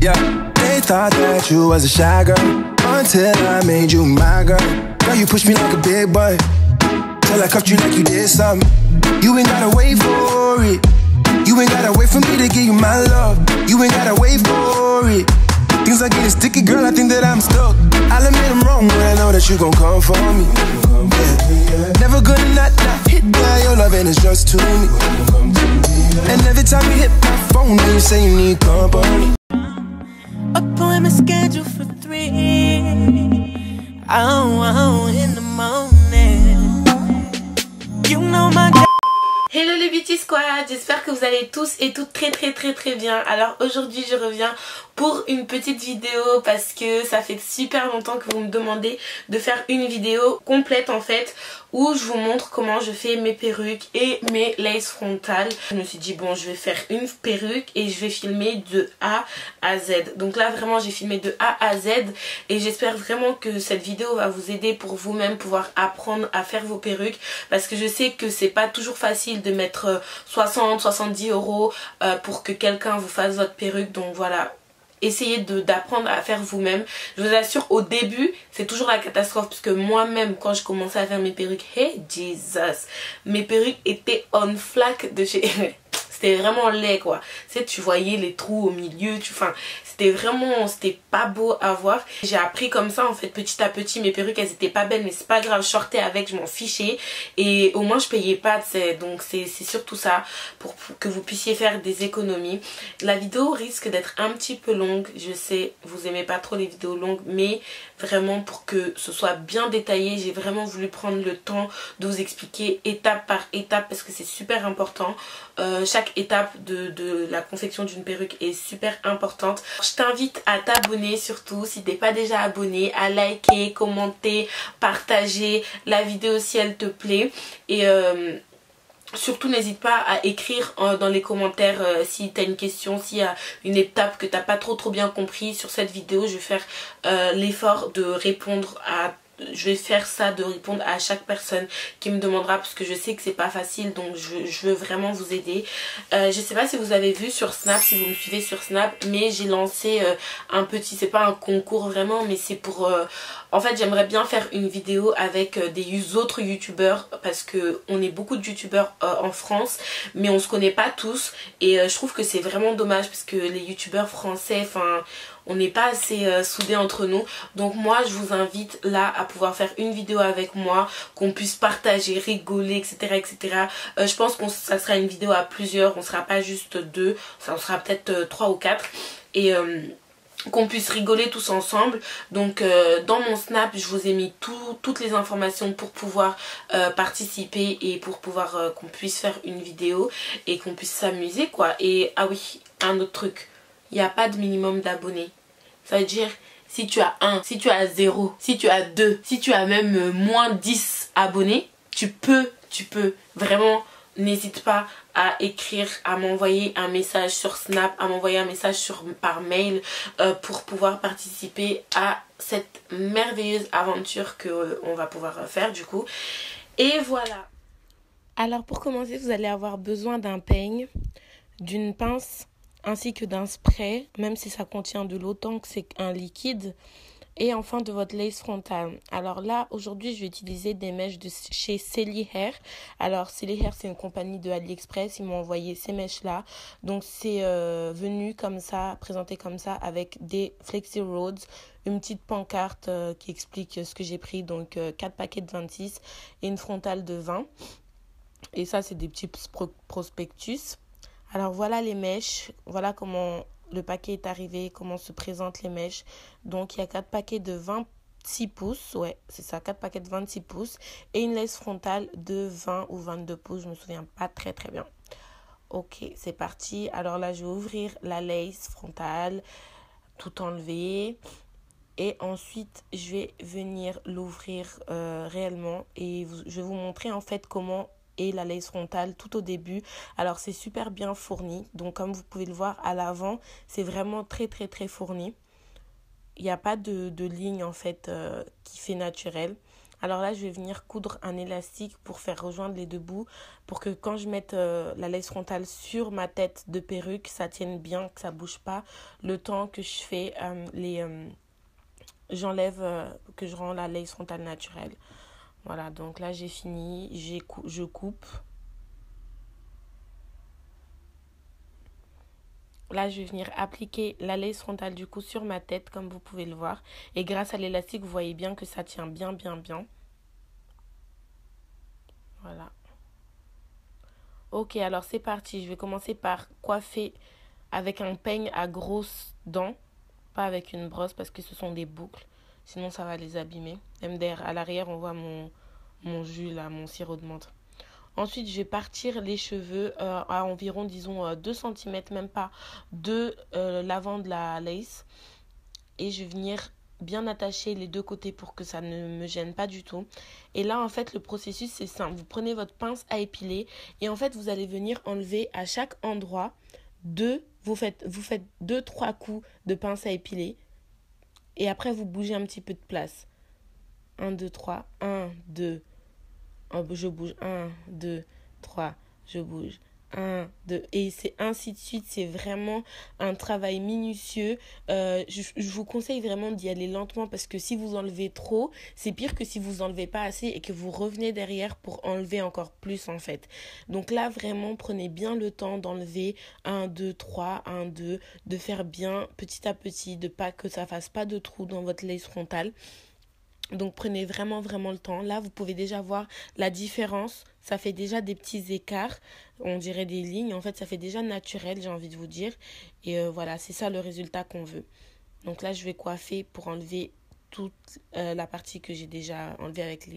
Yeah, they thought that you was a shy girl until I made you my girl. Girl, you pushed me like a big boy till I cuffed you like you did something. You ain't gotta wait for it. You ain't gotta wait for me to give you my love. You ain't gotta wait for it. Things are getting sticky, girl, I think that I'm stuck. I'll admit I'm wrong, but I know that you gon' come for me. Yeah. Never gonna not hit by your loving is just to me. And every time you hit my phone, you say you need company. Appointment scheduled for 3. Oh, in the morning. You know my. Hello les Beauty Squad, j'espère que vous allez tous et toutes très bien. Alors aujourd'hui je reviens pour une petite vidéo parce que ça fait super longtemps que vous me demandez de faire une vidéo complète en fait où je vous montre comment je fais mes perruques et mes laces frontales. Je me suis dit bon, je vais faire une perruque et je vais filmer de A à Z. Donc là vraiment j'ai filmé de A à Z et j'espère vraiment que cette vidéo va vous aider pour vous-même pouvoir apprendre à faire vos perruques parce que je sais que c'est pas toujours facile de mettre 60-70 € pour que quelqu'un vous fasse votre perruque. Donc voilà, essayez d'apprendre à faire vous-même. Je vous assure, au début c'est toujours la catastrophe puisque moi-même quand je commençais à faire mes perruques, hey Jesus, mes perruques étaient on flac de chez c'était vraiment laid quoi. Tu sais, tu voyais les trous au milieu, c'était pas beau à voir. J'ai appris comme ça en fait petit à petit. Mes perruques elles étaient pas belles mais c'est pas grave, je sortais avec, je m'en fichais et au moins je payais pas, tu sais. Donc c'est surtout ça pour que vous puissiez faire des économies. La vidéo risque d'être un petit peu longue, je sais vous aimez pas trop les vidéos longues, mais vraiment pour que ce soit bien détaillé j'ai vraiment voulu prendre le temps de vous expliquer étape par étape parce que c'est super important. Chaque étape de la confection d'une perruque est super importante. Je t'invite à t'abonner surtout si t'es pas déjà abonné, à liker, commenter, partager la vidéo si elle te plaît et surtout n'hésite pas à écrire dans les commentaires si tu as une question, s'il y a une étape que tu n'as pas trop bien compris sur cette vidéo. Je vais faire l'effort de répondre à... Je vais faire ça, de répondre à chaque personne qui me demandera parce que je sais que c'est pas facile, donc je veux vraiment vous aider. Je sais pas si vous avez vu sur Snap, si vous me suivez sur Snap, mais j'ai lancé un petit, c'est pas un concours vraiment, mais c'est pour... en fait j'aimerais bien faire une vidéo avec des autres youtubeurs parce que on est beaucoup de youtubeurs en France mais on se connaît pas tous et je trouve que c'est vraiment dommage parce que les youtubeurs français, enfin... on n'est pas assez soudés entre nous. Donc moi je vous invite là à pouvoir faire une vidéo avec moi, qu'on puisse partager, rigoler, etc. Je pense que ça sera une vidéo à plusieurs, on sera pas juste deux, ça sera peut-être 3 ou 4 et qu'on puisse rigoler tous ensemble. Donc dans mon Snap je vous ai mis toutes les informations pour pouvoir participer et pour pouvoir qu'on puisse faire une vidéo et qu'on puisse s'amuser quoi. Et ah oui, un autre truc, il n'y a pas de minimum d'abonnés. Ça veut dire si tu as 1, si tu as 0, si tu as 2, si tu as même moins 10 abonnés, tu peux vraiment, n'hésite pas à écrire, à m'envoyer un message sur Snap, à m'envoyer un message par mail pour pouvoir participer à cette merveilleuse aventure qu'on va pouvoir faire du coup. Et voilà. Alors pour commencer, vous allez avoir besoin d'un peigne, d'une pince, ainsi que d'un spray, même si ça contient de l'eau, tant que c'est un liquide, et enfin de votre lace frontale. Alors là, aujourd'hui, je vais utiliser des mèches de chez Selly Hair. Alors Selly Hair, c'est une compagnie de AliExpress, ils m'ont envoyé ces mèches-là. Donc c'est venu comme ça, présenté comme ça, avec des Flexi Roads, une petite pancarte qui explique ce que j'ai pris, donc 4 paquets de 26 et une frontale de 20. Et ça, c'est des petits prospectus. Alors voilà les mèches, voilà comment le paquet est arrivé, comment se présentent les mèches. Donc il y a 4 paquets de 26 pouces, ouais c'est ça, 4 paquets de 26 pouces et une lace frontale de 20 ou 22 pouces, je me souviens pas très bien. Ok, c'est parti. Alors là je vais ouvrir la lace frontale, tout enlever. Et ensuite je vais venir l'ouvrir réellement et je vais vous montrer en fait comment et la lace frontale tout au début. Alors c'est super bien fourni, donc comme vous pouvez le voir à l'avant c'est vraiment très fourni. Il n'y a pas de ligne en fait qui fait naturel. Alors là, je vais venir coudre un élastique pour faire rejoindre les deux bouts, pour que quand je mette la lace frontale sur ma tête de perruque, ça tienne bien, que ça bouge pas, le temps que je fais j'enlève, que je rends la lace frontale naturelle. Voilà, donc là j'ai fini, je coupe. Là, je vais venir appliquer la lace frontale du coup sur ma tête, comme vous pouvez le voir. Et grâce à l'élastique, vous voyez bien que ça tient bien. Voilà. Ok, alors c'est parti. Je vais commencer par coiffer avec un peigne à grosses dents. Pas avec une brosse parce que ce sont des boucles. Sinon, ça va les abîmer. Même derrière, à l'arrière, on voit mon jus là, mon sirop de menthe. Ensuite, je vais partir les cheveux à environ, disons, 2 cm, même pas, de l'avant de la lace. Et je vais venir bien attacher les deux côtés pour que ça ne me gêne pas du tout. Et là, en fait, le processus, c'est simple. Vous prenez votre pince à épiler et en fait, vous allez venir enlever à chaque endroit vous faites 2-3 coups de pince à épiler. Et après, vous bougez un petit peu de place. 1, 2, 3. 1, 2. Je bouge 1, 2, 3, je bouge 1, 2 et c'est ainsi de suite. C'est vraiment un travail minutieux. Je vous conseille vraiment d'y aller lentement parce que si vous enlevez trop, c'est pire que si vous enlevez pas assez et que vous revenez derrière pour enlever encore plus en fait. Donc là vraiment prenez bien le temps d'enlever 1, 2, 3, 1, 2, de faire bien petit à petit, de pas que ça fasse pas de trou dans votre lace frontale. Donc prenez vraiment le temps. Là vous pouvez déjà voir la différence. Ça fait déjà des petits écarts. On dirait des lignes. En fait ça fait déjà naturel, j'ai envie de vous dire. Et voilà, c'est ça le résultat qu'on veut. Donc là je vais coiffer pour enlever toute la partie que j'ai déjà enlevée avec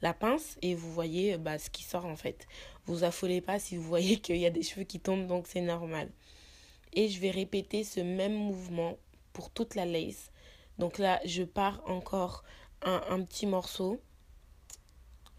la pince. Et vous voyez ce qui sort en fait. Vous affolez pas si vous voyez qu'il y a des cheveux qui tombent. Donc c'est normal. Et je vais répéter ce même mouvement pour toute la lace. Donc là je pars encore un petit morceau,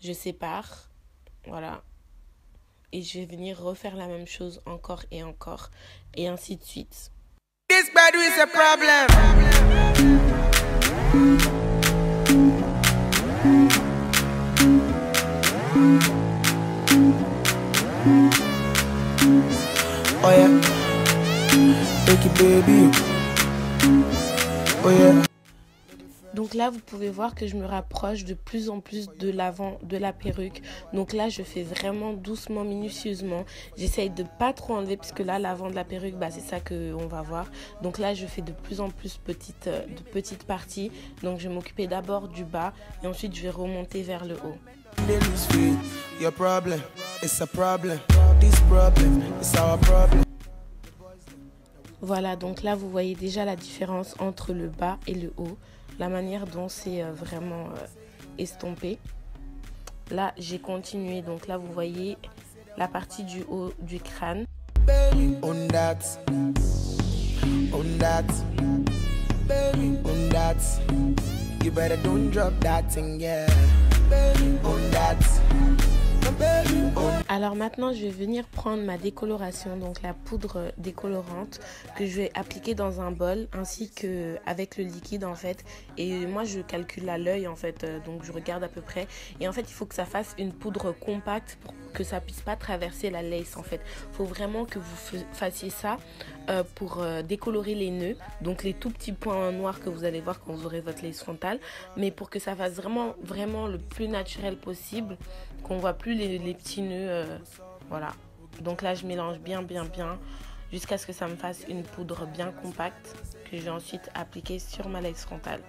je sépare, voilà, et je vais venir refaire la même chose encore, et ainsi de suite. This battery is a problem. Oh yeah, take it baby. Oh yeah. Donc là, vous pouvez voir que je me rapproche de plus en plus de l'avant de la perruque. Donc là, je fais vraiment doucement, minutieusement. J'essaye de pas trop enlever parce que là, l'avant de la perruque, c'est ça qu'on va voir. Donc là, je fais de plus en plus de petites parties. Donc je vais m'occuper d'abord du bas et ensuite, je vais remonter vers le haut. Voilà, donc là, vous voyez déjà la différence entre le bas et le haut. La manière dont c'est vraiment estompé. Là, j'ai continué. Donc là, vous voyez la partie du haut du crâne. On that. You better don't drop that thing, yeah. On that. Alors maintenant, je vais venir prendre ma décoloration, donc la poudre décolorante que je vais appliquer dans un bol ainsi que avec le liquide en fait. Et moi, je calcule à l'œil en fait, donc je regarde à peu près. Et en fait, il faut que ça fasse une poudre compacte pour que ça puisse pas traverser la lace en fait. Il faut vraiment que vous fassiez ça pour décolorer les nœuds, donc les tout petits points noirs que vous allez voir quand vous aurez votre lace frontale, mais pour que ça fasse vraiment le plus naturel possible, qu'on voit plus les petits nœuds, voilà. Donc là je mélange bien jusqu'à ce que ça me fasse une poudre bien compacte que je vais ensuite appliquer sur ma lace frontale.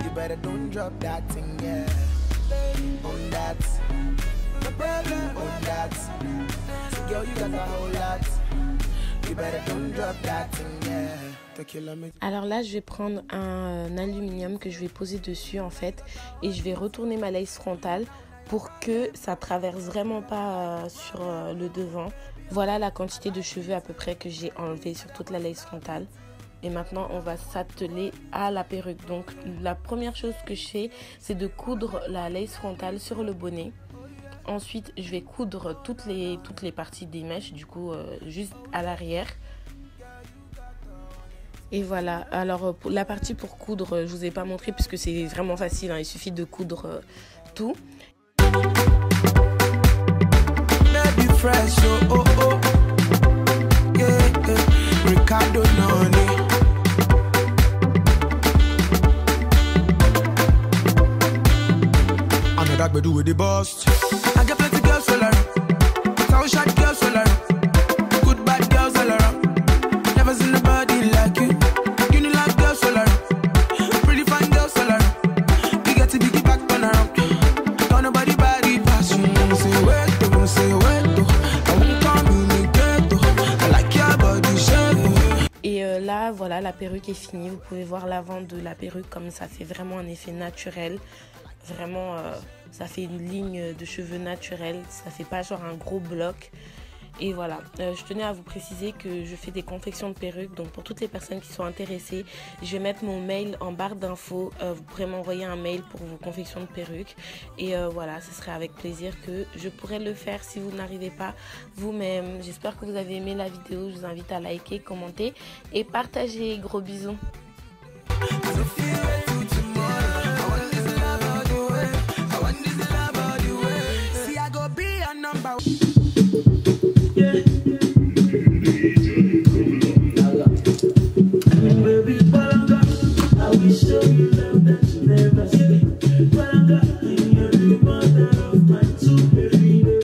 You better don't drop that thing, yeah. On that. No problem. On that. So girl, you got a whole lot. You better don't drop that thing, yeah. Alors là, je vais prendre un aluminium que je vais poser dessus en fait, et je vais retourner ma lace frontale pour que ça traverse vraiment pas sur le devant. Voilà la quantité de cheveux à peu près que j'ai enlevé sur toute la lace frontale. Et maintenant, on va s'atteler à la perruque. Donc, la première chose que je fais, c'est de coudre la lace frontale sur le bonnet ensuite je vais coudre toutes les parties des mèches, du coup juste à l'arrière. Et voilà, alors pour la partie pour coudre, je vous ai pas montré puisque c'est vraiment facile, hein, il suffit de coudre tout. Là, voilà, la perruque est finie. Vous pouvez voir l'avant de la perruque comme ça fait vraiment un effet naturel. Vraiment, ça fait une ligne de cheveux naturelle. Ça fait pas genre un gros bloc. Et voilà, je tenais à vous préciser que je fais des confections de perruques. Donc pour toutes les personnes qui sont intéressées, je vais mettre mon mail en barre d'infos. Vous pourrez m'envoyer un mail pour vos confections de perruques. Et voilà, ce serait avec plaisir que je pourrais le faire si vous n'arrivez pas vous-même. J'espère que vous avez aimé la vidéo. Je vous invite à liker, commenter et partager. Gros bisous. Baby